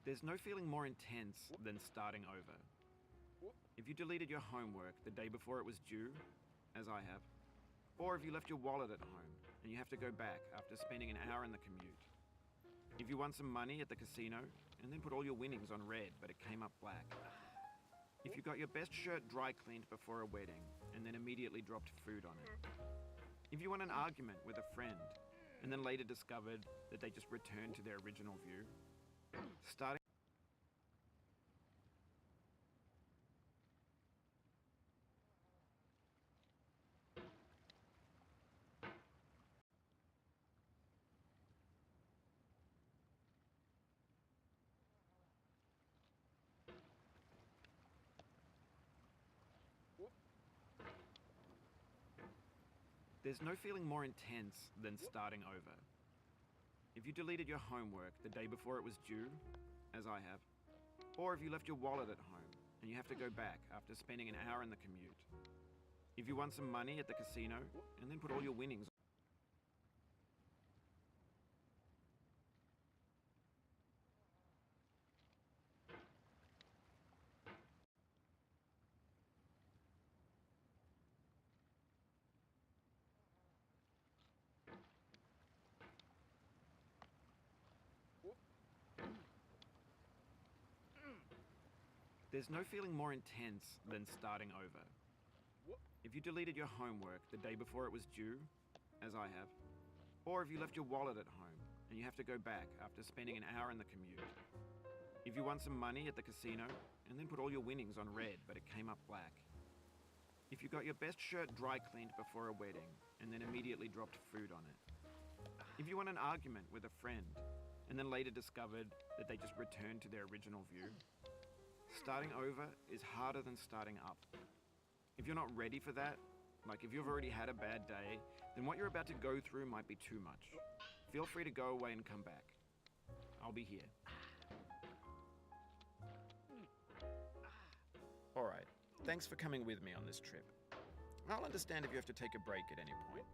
There's no feeling more intense than starting over. If you deleted your homework the day before it was due, as I have, or if you left your wallet at home and you have to go back after spending an hour in the commute. If you won some money at the casino and then put all your winnings on red but it came up black. If you got your best shirt dry cleaned before a wedding and then immediately dropped food on it. If you won an argument with a friend and then later discovered that they just returned to their original view. Starting There's no feeling more intense than starting over. If you deleted your homework the day before it was due, as I have, or if you left your wallet at home and you have to go back after spending an hour in the commute. If you won some money at the casino and then put all your winnings. There's no feeling more intense than starting over. If you deleted your homework the day before it was due, as I have, or if you left your wallet at home and you have to go back after spending an hour in the commute. If you won some money at the casino and then put all your winnings on red but it came up black. If you got your best shirt dry cleaned before a wedding and then immediately dropped food on it. If you won an argument with a friend and then later discovered that they just returned to their original view. Starting over is harder than starting up. If you're not ready for that, like if you've already had a bad day, then what you're about to go through might be too much. Feel free to go away and come back. I'll be here. Alright, thanks for coming with me on this trip. I'll understand if you have to take a break at any point.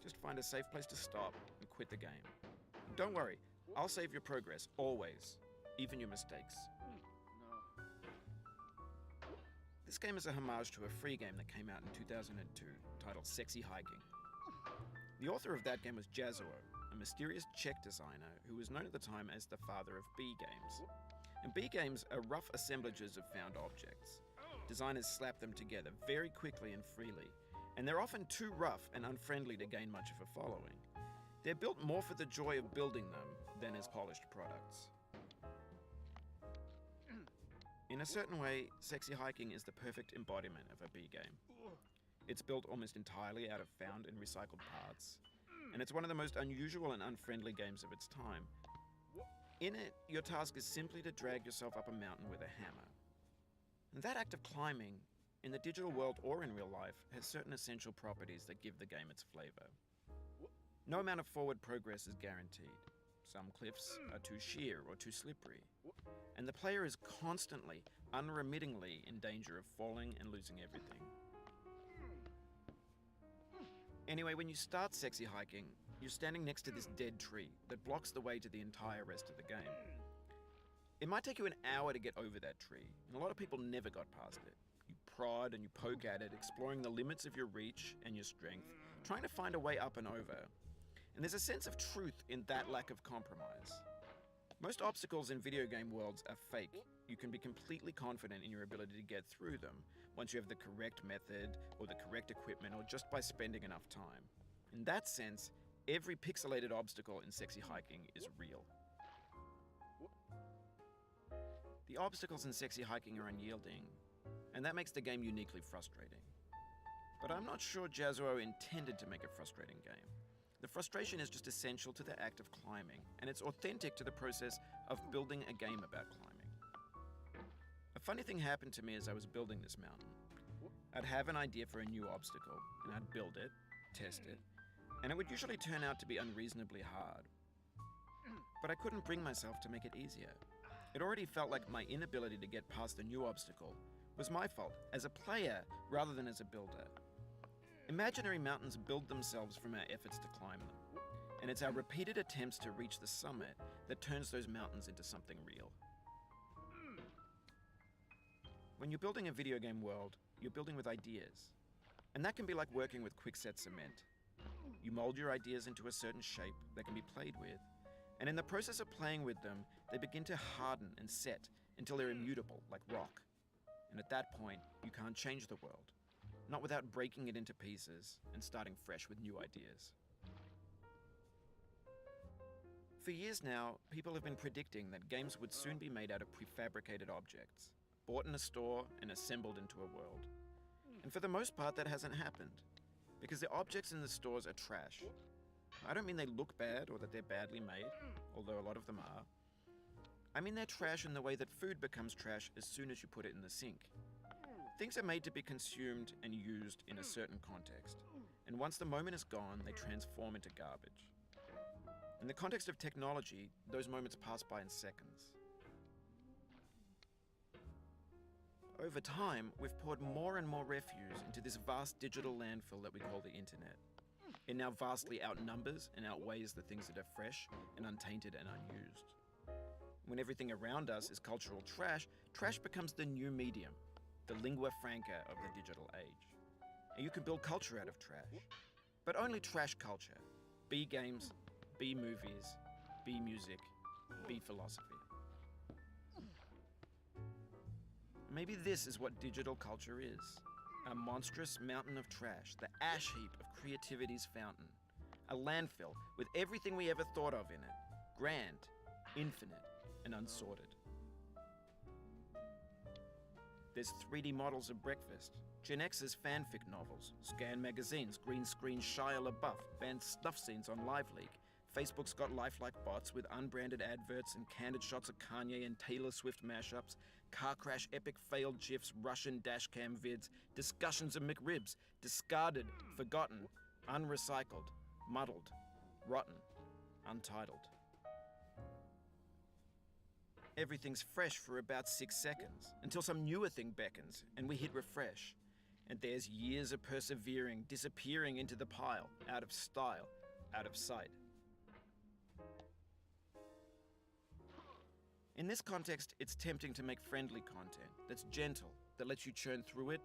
Just find a safe place to stop and quit the game. And don't worry, I'll save your progress, always, even your mistakes. This game is a homage to a free game that came out in 2002, titled Sexy Hiking. The author of that game was Jazuo, a mysterious Czech designer who was known at the time as the father of B games. And B games are rough assemblages of found objects. Designers slap them together very quickly and freely, and they're often too rough and unfriendly to gain much of a following. They're built more for the joy of building them than as polished products. In a certain way, Sexy Hiking is the perfect embodiment of a B game. It's built almost entirely out of found and recycled parts, and it's one of the most unusual and unfriendly games of its time. In it, your task is simply to drag yourself up a mountain with a hammer. And that act of climbing, in the digital world or in real life, has certain essential properties that give the game its flavor. No amount of forward progress is guaranteed. Some cliffs are too sheer or too slippery, and the player is constantly, unremittingly in danger of falling and losing everything. Anyway, when you start Sexy Hiking, you're standing next to this dead tree that blocks the way to the entire rest of the game. It might take you an hour to get over that tree, and a lot of people never got past it. You prod and you poke at it, exploring the limits of your reach and your strength, trying to find a way up and over. And there's a sense of truth in that lack of compromise. Most obstacles in video game worlds are fake. You can be completely confident in your ability to get through them once you have the correct method or the correct equipment or just by spending enough time. In that sense, every pixelated obstacle in Sexy Hiking is real. The obstacles in Sexy Hiking are unyielding, and that makes the game uniquely frustrating. But I'm not sure Jazuo intended to make a frustrating game. The frustration is just essential to the act of climbing, and it's authentic to the process of building a game about climbing. A funny thing happened to me as I was building this mountain. I'd have an idea for a new obstacle, and I'd build it, test it, and it would usually turn out to be unreasonably hard. But I couldn't bring myself to make it easier. It already felt like my inability to get past the new obstacle was my fault as a player rather than as a builder. Imaginary mountains build themselves from our efforts to climb them, and it's our repeated attempts to reach the summit that turns those mountains into something real. When you're building a video game world, you're building with ideas. And that can be like working with quickset cement. You mold your ideas into a certain shape that can be played with, and in the process of playing with them, they begin to harden and set until they're immutable, like rock. And at that point, you can't change the world, not without breaking it into pieces and starting fresh with new ideas. For years now, people have been predicting that games would soon be made out of prefabricated objects, bought in a store and assembled into a world. And for the most part, that hasn't happened, because the objects in the stores are trash. I don't mean they look bad or that they're badly made, although a lot of them are. I mean they're trash in the way that food becomes trash as soon as you put it in the sink. Things are made to be consumed and used in a certain context, and once the moment is gone, they transform into garbage. In the context of technology, those moments pass by in seconds. Over time, we've poured more and more refuse into this vast digital landfill that we call the internet. It now vastly outnumbers and outweighs the things that are fresh and untainted and unused. When everything around us is cultural trash, trash becomes the new medium, the lingua franca of the digital age. And you can build culture out of trash, but only trash culture. Be games, be movies, be music, be philosophy. Maybe this is what digital culture is. A monstrous mountain of trash, the ash heap of creativity's fountain. A landfill with everything we ever thought of in it. Grand, infinite, and unsorted. There's 3D models of breakfast, Gen X's fanfic novels, scan magazines, green screen Shia LaBeouf, banned snuff scenes on LiveLeak. Facebook's got lifelike bots with unbranded adverts and candid shots of Kanye and Taylor Swift mashups, car crash epic failed GIFs, Russian dashcam vids, discussions of McRibs, discarded, forgotten, unrecycled, muddled, rotten, untitled. Everything's fresh for about 6 seconds, until some newer thing beckons, and we hit refresh. And there's years of persevering, disappearing into the pile, out of style, out of sight. In this context, it's tempting to make friendly content that's gentle, that lets you churn through it